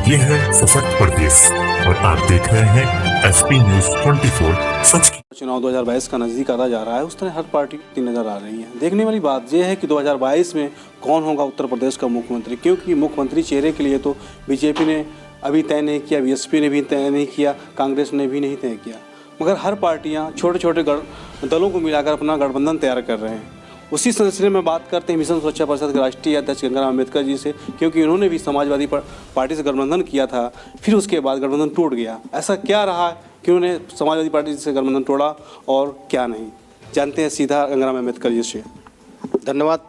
ये है सशक्त प्रदेश और आप देख रहे हैं एसपी न्यूज 24 सच की। चुनाव 2022 का नज़दीक आता जा रहा है, उस तरह हर पार्टी नज़र आ रही है। देखने वाली बात यह है कि 2022 में कौन होगा उत्तर प्रदेश का मुख्यमंत्री, क्योंकि मुख्यमंत्री चेहरे के लिए तो बीजेपी ने अभी तय नहीं किया, बीएसपी ने भी तय नहीं किया, कांग्रेस ने भी नहीं तय किया, मगर हर पार्टियाँ छोटे छोटे दलों को मिलाकर अपना गठबंधन तैयार कर रहे हैं। उसी सिलसिले में बात करते हैं मिशन सुरक्षा परिषद के राष्ट्रीय अध्यक्ष गंगाराम अम्बेडकर जी से, क्योंकि उन्होंने भी समाजवादी पार्टी से गठबंधन किया था, फिर उसके बाद गठबंधन टूट गया। ऐसा क्या रहा कि उन्होंने समाजवादी पार्टी से गठबंधन तोड़ा और क्या नहीं, जानते हैं सीधा गंगाराम अम्बेडकर जी से। धन्यवाद।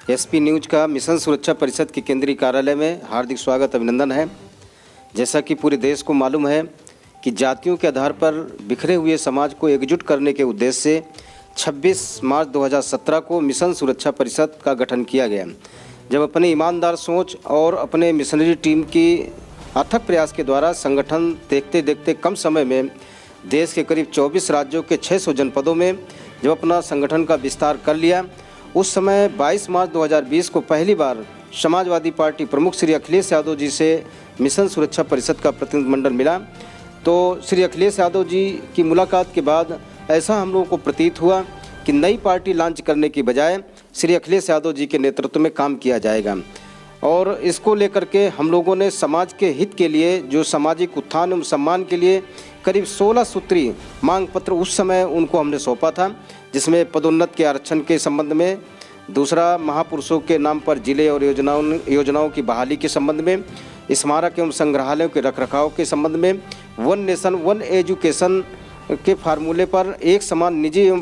एसपी न्यूज का मिशन सुरक्षा परिषद के केंद्रीय कार्यालय में हार्दिक स्वागत अभिनंदन है। जैसा कि पूरे देश को मालूम है कि जातियों के आधार पर बिखरे हुए समाज को एकजुट करने के उद्देश्य से 26 मार्च 2017 को मिशन सुरक्षा परिषद का गठन किया गया। जब अपने ईमानदार सोच और अपने मिशनरी टीम की अथक प्रयास के द्वारा संगठन देखते देखते कम समय में देश के करीब 24 राज्यों के 600 जनपदों में जब अपना संगठन का विस्तार कर लिया, उस समय 22 मार्च 2020 को पहली बार समाजवादी पार्टी प्रमुख श्री अखिलेश यादव जी से मिशन सुरक्षा परिषद का प्रतिनिधिमंडल मिला। तो श्री अखिलेश यादव जी की मुलाकात के बाद ऐसा हम लोगों को प्रतीत हुआ कि नई पार्टी लॉन्च करने की बजाय श्री अखिलेश यादव जी के नेतृत्व में काम किया जाएगा। और इसको लेकर के हम लोगों ने समाज के हित के लिए, जो सामाजिक उत्थान एवं सम्मान के लिए करीब 16 सूत्री मांग पत्र उस समय उनको हमने सौंपा था, जिसमें पदोन्नत के आरक्षण के संबंध में, दूसरा महापुरुषों के नाम पर जिले और योजनाओं की बहाली के संबंध में, स्मारक एवं संग्रहालयों के रखरखाव के संबंध में, वन नेशन वन एजुकेशन के फार्मूले पर एक समान निजी एवं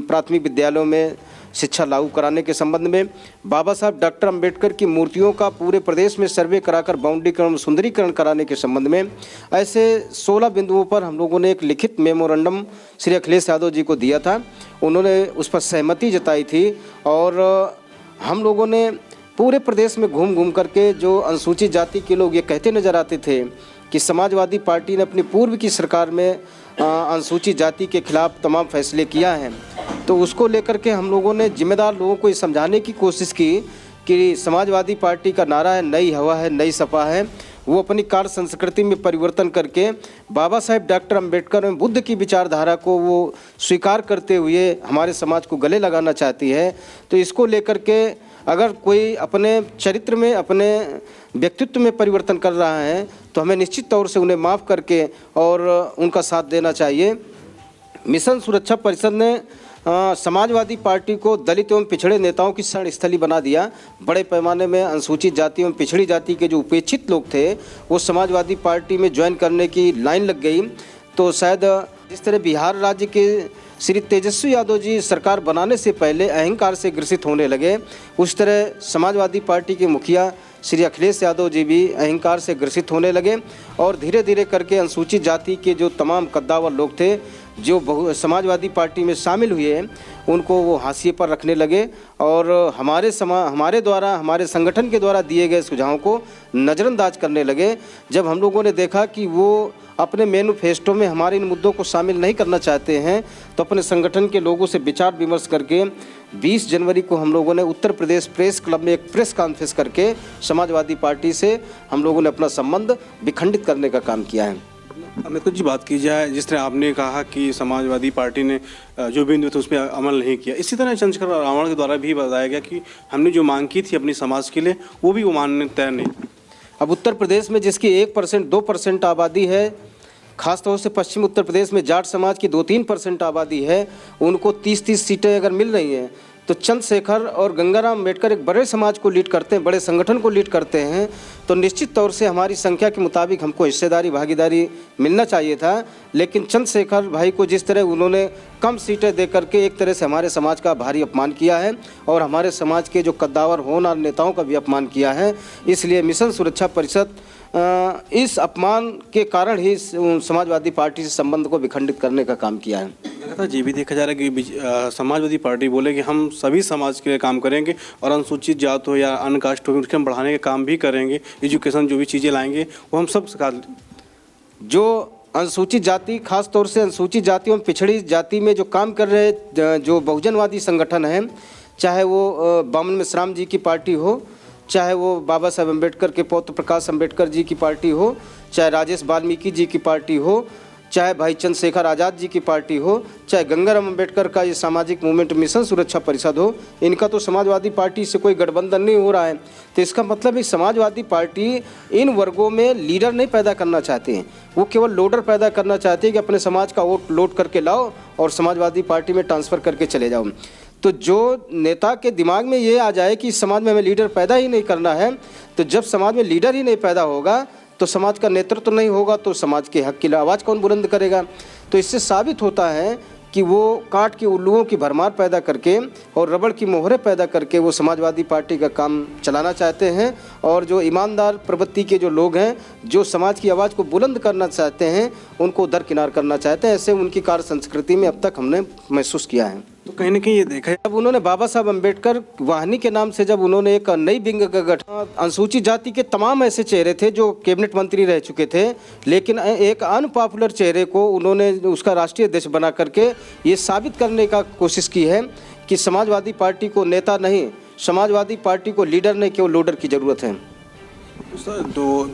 प्राथमिक विद्यालयों में शिक्षा लागू कराने के संबंध में, बाबा साहब डॉक्टर अंबेडकर की मूर्तियों का पूरे प्रदेश में सर्वे कराकर बाउंड्रीकरण सुंदरीकरण कराने के संबंध में, ऐसे 16 बिंदुओं पर हम लोगों ने एक लिखित मेमोरेंडम श्री अखिलेश यादव जी को दिया था। उन्होंने उस पर सहमति जताई थी और हम लोगों ने पूरे प्रदेश में घूम घूम करके जो अनुसूचित जाति के लोग ये कहते नजर आते थे कि समाजवादी पार्टी ने अपनी पूर्व की सरकार में अनुसूचित जाति के खिलाफ तमाम फैसले किया है, तो उसको लेकर के हम लोगों ने जिम्मेदार लोगों को ये समझाने की कोशिश की कि समाजवादी पार्टी का नारा है नई हवा है नई सपा है। वो अपनी कार्य संस्कृति में परिवर्तन करके बाबा साहेब डॉक्टर अंबेडकर एवं बुद्ध की विचारधारा को वो स्वीकार करते हुए हमारे समाज को गले लगाना चाहती है। तो इसको लेकर के अगर कोई अपने चरित्र में, अपने व्यक्तित्व में परिवर्तन कर रहा है तो हमें निश्चित तौर से उन्हें माफ़ करके और उनका साथ देना चाहिए। मिशन सुरक्षा परिषद ने समाजवादी पार्टी को दलित एवं पिछड़े नेताओं की शरण स्थली बना दिया। बड़े पैमाने में अनुसूचित जाति एवं पिछड़ी जाति के जो उपेक्षित लोग थे वो समाजवादी पार्टी में ज्वाइन करने की लाइन लग गई। तो शायद जिस तरह बिहार राज्य के श्री तेजस्वी यादव जी सरकार बनाने से पहले अहंकार से ग्रसित होने लगे, उस तरह समाजवादी पार्टी के मुखिया श्री अखिलेश यादव जी भी अहंकार से ग्रसित होने लगे और धीरे धीरे करके अनुसूचित जाति के जो तमाम कद्दावर लोग थे जो समाजवादी पार्टी में शामिल हुए उनको वो हाशिए पर रखने लगे और हमारे द्वारा, हमारे संगठन के द्वारा दिए गए सुझावों को नज़रअंदाज करने लगे। जब हम लोगों ने देखा कि वो अपने मैनिफेस्टो में हमारे इन मुद्दों को शामिल नहीं करना चाहते हैं, तो अपने संगठन के लोगों से विचार विमर्श करके 20 जनवरी को हम लोगों ने उत्तर प्रदेश प्रेस क्लब में एक प्रेस कॉन्फ्रेंस करके समाजवादी पार्टी से हम लोगों ने अपना संबंध विखंडित करने का काम किया है। अम्बेडकर जी, बात की जाए जिस तरह आपने कहा कि समाजवादी पार्टी ने जो बिंदु थे उस पर अमल नहीं किया, इसी तरह चंद्रशेखर रावण के द्वारा भी बताया गया कि हमने जो मांग की थी अपनी समाज के लिए वो भी वो मानने तैयार नहीं। अब उत्तर प्रदेश में जिसकी 1% 2% आबादी है, खासतौर से पश्चिम उत्तर प्रदेश में जाट समाज की 2-3% आबादी है, उनको 30-30 सीटें अगर मिल रही हैं तो चंद्रशेखर और गंगाराम अम्बेडकर एक बड़े समाज को लीड करते हैं, बड़े संगठन को लीड करते हैं, तो निश्चित तौर से हमारी संख्या के मुताबिक हमको हिस्सेदारी भागीदारी मिलना चाहिए था। लेकिन चंद्रशेखर भाई को जिस तरह उन्होंने कम सीटें दे करके एक तरह से हमारे समाज का भारी अपमान किया है और हमारे समाज के जो कद्दावर होनहार नेताओं का भी अपमान किया है, इसलिए मिशन सुरक्षा परिषद इस अपमान के कारण ही समाजवादी पार्टी से संबंध को विखंडित करने का काम किया है। लगातार ये भी देखा जा रहा है कि समाजवादी पार्टी बोले कि हम सभी समाज के लिए काम करेंगे और अनुसूचित जात हो या अन्य कास्ट हो उसके हम बढ़ाने का काम भी करेंगे, एजुकेशन जो भी चीज़ें लाएंगे वो हम सब सिखा। जो अनुसूचित जाति, खास तौर से अनुसूचित जातियों में पिछड़ी जाति में जो काम कर रहे जो बहुजनवादी संगठन हैं, चाहे वो बामन मिश्राम जी की पार्टी हो चाहे वो बाबा साहेब अम्बेडकर के पौत्र प्रकाश अम्बेडकर जी की पार्टी हो, चाहे राजेश वाल्मीकि जी की पार्टी हो, चाहे भाई चंद्रशेखर आज़ाद जी की पार्टी हो, चाहे गंगाराम अम्बेडकर का ये सामाजिक मूवमेंट मिशन सुरक्षा परिषद हो, इनका तो समाजवादी पार्टी से कोई गठबंधन नहीं हो रहा है। तो इसका मतलब है समाजवादी पार्टी इन वर्गों में लीडर नहीं पैदा करना चाहते हैं, वो केवल लोडर पैदा करना चाहते हैं कि अपने समाज का वोट लोड करके लाओ और समाजवादी पार्टी में ट्रांसफ़र करके चले जाओ। तो जो नेता के दिमाग में ये आ जाए कि समाज में हमें लीडर पैदा ही नहीं करना है, तो जब समाज में लीडर ही नहीं पैदा होगा तो समाज का नेतृत्व तो नहीं होगा, तो समाज के हक की आवाज़ कौन बुलंद करेगा। तो इससे साबित होता है कि वो काट के उल्लुओं की भरमार पैदा करके और रबड़ की मोहरें पैदा करके वो समाजवादी पार्टी का काम चलाना चाहते हैं। और जो ईमानदार प्रवृत्ति के जो लोग हैं, जो समाज की आवाज़ को बुलंद करना चाहते हैं, उनको दरकिनार करना चाहते हैं। ऐसे उनकी कार्य संस्कृति में अब तक हमने महसूस किया है। तो कहीं ना कहीं ये देखा है, जब उन्होंने बाबा साहब अम्बेडकर वाहिनी के नाम से जब उन्होंने एक नई विंग का गठन, अनुसूचित जाति के तमाम ऐसे चेहरे थे जो कैबिनेट मंत्री रह चुके थे, लेकिन एक अनपॉपुलर चेहरे को उन्होंने उसका राष्ट्रीय अध्यक्ष बना करके ये साबित करने का कोशिश की है कि समाजवादी पार्टी को नेता नहीं, समाजवादी पार्टी को लीडर नहीं, केवल लोडर की ज़रूरत है। सर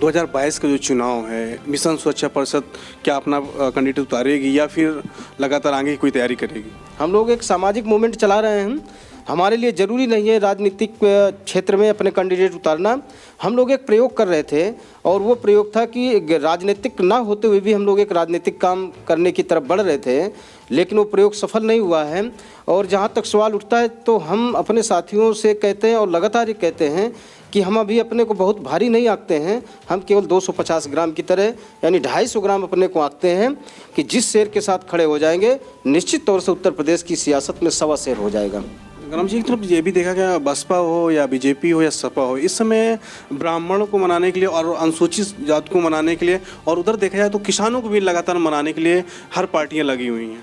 2022 का जो चुनाव है, मिशन सुरक्षा परिषद क्या अपना कैंडिडेट उतारेगी या फिर लगातार आगे की कोई तैयारी करेगी? हम लोग एक सामाजिक मूवमेंट चला रहे हैं, हमारे लिए ज़रूरी नहीं है राजनीतिक क्षेत्र में अपने कैंडिडेट उतारना। हम लोग एक प्रयोग कर रहे थे और वो प्रयोग था कि राजनीतिक ना होते हुए भी हम लोग एक राजनीतिक काम करने की तरफ बढ़ रहे थे, लेकिन वो प्रयोग सफल नहीं हुआ है। और जहाँ तक सवाल उठता है तो हम अपने साथियों से कहते हैं और लगातार ही कहते हैं कि हम अभी अपने को बहुत भारी नहीं आंकते हैं, हम केवल 250 ग्राम की तरह यानी 250 ग्राम अपने को आंकते हैं कि जिस शेर के साथ खड़े हो जाएंगे निश्चित तौर से उत्तर प्रदेश की सियासत में 100 शेर हो जाएगा। गरम जी, एक तरफ ये भी देखा गया बसपा हो या बीजेपी हो या सपा हो, इस समय ब्राह्मणों को मनाने के लिए और अनुसूचित जाति को मनाने के लिए, और उधर देखा जाए तो किसानों को भी लगातार मनाने के लिए हर पार्टियां लगी हुई हैं।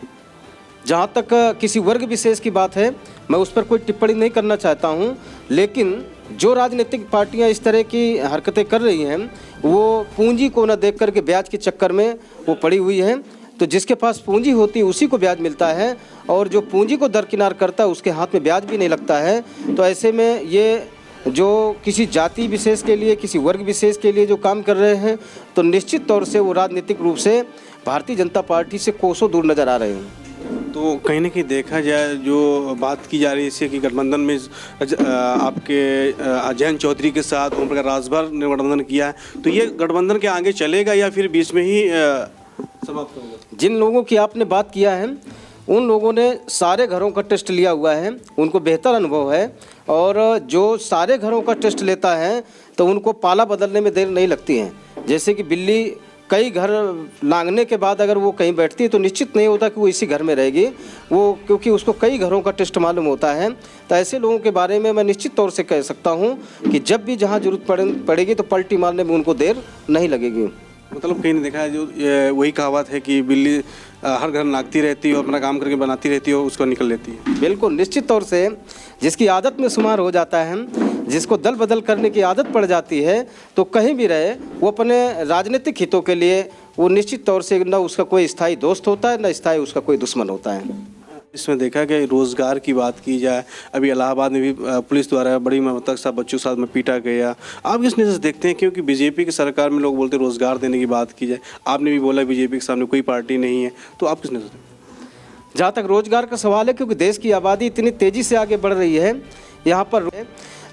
जहाँ तक किसी वर्ग विशेष की बात है, मैं उस पर कोई टिप्पणी नहीं करना चाहता हूँ, लेकिन जो राजनीतिक पार्टियां इस तरह की हरकतें कर रही हैं वो पूंजी को न देख करके ब्याज के चक्कर में वो पड़ी हुई हैं। तो जिसके पास पूंजी होती है उसी को ब्याज मिलता है, और जो पूंजी को दरकिनार करता है उसके हाथ में ब्याज भी नहीं लगता है। तो ऐसे में ये जो किसी जाति विशेष के लिए, किसी वर्ग विशेष के लिए जो काम कर रहे हैं, तो निश्चित तौर से वो राजनीतिक रूप से भारतीय जनता पार्टी से कोसों दूर नज़र आ रहे हैं। तो कहीं ना कहीं देखा जाए जो बात की जा रही है इससे कि गठबंधन में आपके जयंत चौधरी के साथ ओम प्रकाश राजभर ने गठबंधन किया है, तो ये गठबंधन के आगे चलेगा या फिर बीच में ही समाप्त होगा? जिन लोगों की आपने बात किया है उन लोगों ने सारे घरों का टेस्ट लिया हुआ है, उनको बेहतर अनुभव है, और जो सारे घरों का टेस्ट लेता है तो उनको पाला बदलने में देर नहीं लगती है। जैसे कि बिल्ली कई घर लांघने के बाद अगर वो कहीं बैठती है तो निश्चित नहीं होता कि वो इसी घर में रहेगी, वो क्योंकि उसको कई घरों का टेस्ट मालूम होता है। तो ऐसे लोगों के बारे में मैं निश्चित तौर से कह सकता हूँ कि जब भी जहाँ जरूरत पड़ेगी तो पलटी मारने में उनको देर नहीं लगेगी। मतलब कहीं नहीं देखा है, जो वही कहावत है कि बिल्ली हर घर नागती रहती है और अपना काम करके बनाती रहती है और उसको निकल लेती है। बिल्कुल, निश्चित तौर से जिसकी आदत में शुमार हो जाता है, जिसको दल बदल करने की आदत पड़ जाती है, तो कहीं भी रहे वो अपने राजनीतिक हितों के लिए वो निश्चित तौर से न उसका कोई स्थायी दोस्त होता है न स्थायी उसका कोई दुश्मन होता है। इसमें देखा गया रोज़गार की बात की जाए, अभी इलाहाबाद में भी पुलिस द्वारा बड़ी ममता के साथ बच्चों के साथ में पीटा गया। आप किस नज़र से देखते हैं, क्योंकि बीजेपी की सरकार में लोग बोलते हैं रोज़गार देने की बात की जाए, आपने भी बोला बीजेपी के सामने कोई पार्टी नहीं है, तो आप किस नज़र से? जहाँ तक रोज़गार का सवाल है, क्योंकि देश की आबादी इतनी तेज़ी से आगे बढ़ रही है यहाँ पर,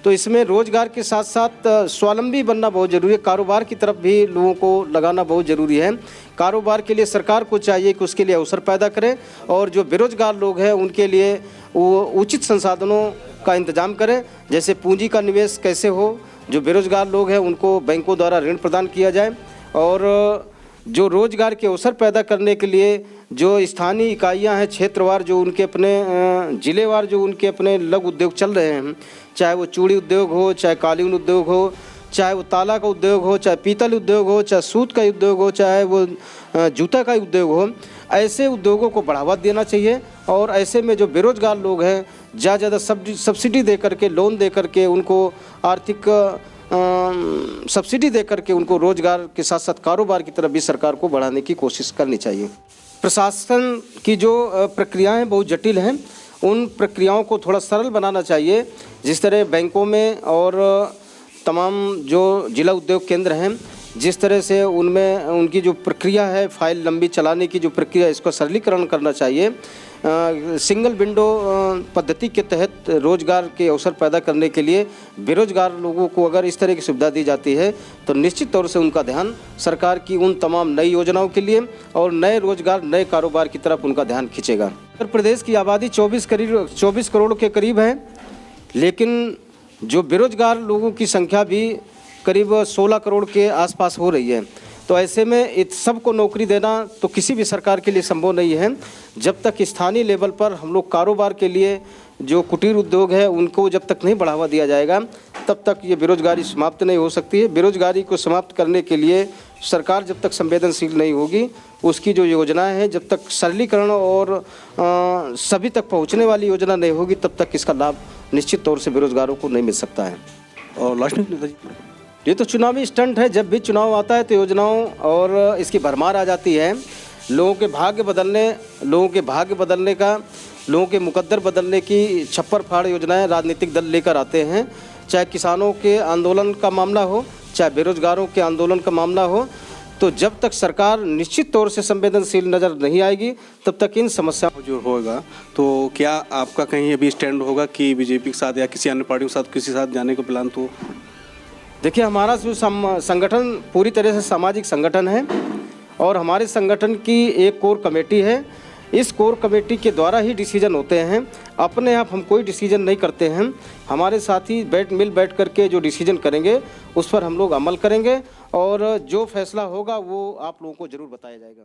तो इसमें रोज़गार के साथ साथ स्वावलंबी बनना बहुत ज़रूरी है। कारोबार की तरफ भी लोगों को लगाना बहुत ज़रूरी है। कारोबार के लिए सरकार को चाहिए कि उसके लिए अवसर पैदा करें, और जो बेरोज़गार लोग हैं उनके लिए वो उचित संसाधनों का इंतजाम करें। जैसे पूंजी का निवेश कैसे हो, जो बेरोज़गार लोग हैं उनको बैंकों द्वारा ऋण प्रदान किया जाए, और जो रोज़गार के अवसर पैदा करने के लिए जो स्थानीय इकाइयां हैं क्षेत्रवार, जो उनके अपने ज़िलेवार जो उनके अपने लघु उद्योग चल रहे हैं, चाहे वो चूड़ी उद्योग हो, चाहे कालीन उद्योग हो, चाहे वो ताला का उद्योग हो, चाहे पीतल उद्योग हो, चाहे सूत का उद्योग हो, चाहे वो जूता का उद्योग हो, ऐसे उद्योगों को बढ़ावा देना चाहिए। और ऐसे में जो बेरोज़गार लोग हैं ज़्यादा सब्सिडी दे करके, लोन दे करके, उनको आर्थिक सब्सिडी दे करके उनको रोज़गार के साथ साथ कारोबार की तरफ भी सरकार को बढ़ाने की कोशिश करनी चाहिए। प्रशासन की जो प्रक्रियाएं बहुत जटिल हैं, उन प्रक्रियाओं को थोड़ा सरल बनाना चाहिए। जिस तरह बैंकों में और तमाम जो जिला उद्योग केंद्र हैं, जिस तरह से उनमें उनकी जो प्रक्रिया है, फाइल लंबी चलाने की जो प्रक्रिया है, इसको सरलीकरण करना चाहिए। सिंगल विंडो पद्धति के तहत रोजगार के अवसर पैदा करने के लिए बेरोजगार लोगों को अगर इस तरह की सुविधा दी जाती है तो निश्चित तौर से उनका ध्यान सरकार की उन तमाम नई योजनाओं के लिए और नए रोजगार, नए कारोबार की तरफ उनका ध्यान खींचेगा। उत्तर प्रदेश की आबादी 24 करोड़ के करीब है, लेकिन जो बेरोजगार लोगों की संख्या भी करीब 16 करोड़ के आसपास हो रही है। तो ऐसे में इन सबको नौकरी देना तो किसी भी सरकार के लिए संभव नहीं है। जब तक स्थानीय लेवल पर हम लोग कारोबार के लिए जो कुटीर उद्योग है उनको जब तक नहीं बढ़ावा दिया जाएगा, तब तक ये बेरोजगारी समाप्त नहीं हो सकती है। बेरोजगारी को समाप्त करने के लिए सरकार जब तक संवेदनशील नहीं होगी, उसकी जो योजनाएं हैं जब तक सरलीकरण और सभी तक पहुंचने वाली योजना नहीं होगी, तब तक इसका लाभ निश्चित तौर से बेरोजगारों को नहीं मिल सकता है। और लास्ट में ये तो चुनावी स्टंट है। जब भी चुनाव आता है तो योजनाओं और इसकी भरमार आ जाती है। लोगों के भाग्य बदलने का, लोगों के मुकद्दर बदलने की छप्पर फाड़ योजनाएं राजनीतिक दल लेकर आते हैं। चाहे किसानों के आंदोलन का मामला हो, चाहे बेरोजगारों के आंदोलन का मामला हो, तो जब तक सरकार निश्चित तौर से संवेदनशील नज़र नहीं आएगी, तब तक इन समस्याओं जो होगा। तो क्या आपका कहीं अभी स्टैंड होगा कि बीजेपी के साथ या किसी अन्य पार्टी के साथ किसी साथ जाने का प्लान? तो देखिए, हमारा जो संगठन पूरी तरह से सामाजिक संगठन है और हमारे संगठन की एक कोर कमेटी है। इस कोर कमेटी के द्वारा ही डिसीजन होते हैं। अपने आप हम कोई डिसीजन नहीं करते हैं। हमारे साथी मिल बैठ करके जो डिसीजन करेंगे उस पर हम लोग अमल करेंगे और जो फैसला होगा वो आप लोगों को ज़रूर बताया जाएगा।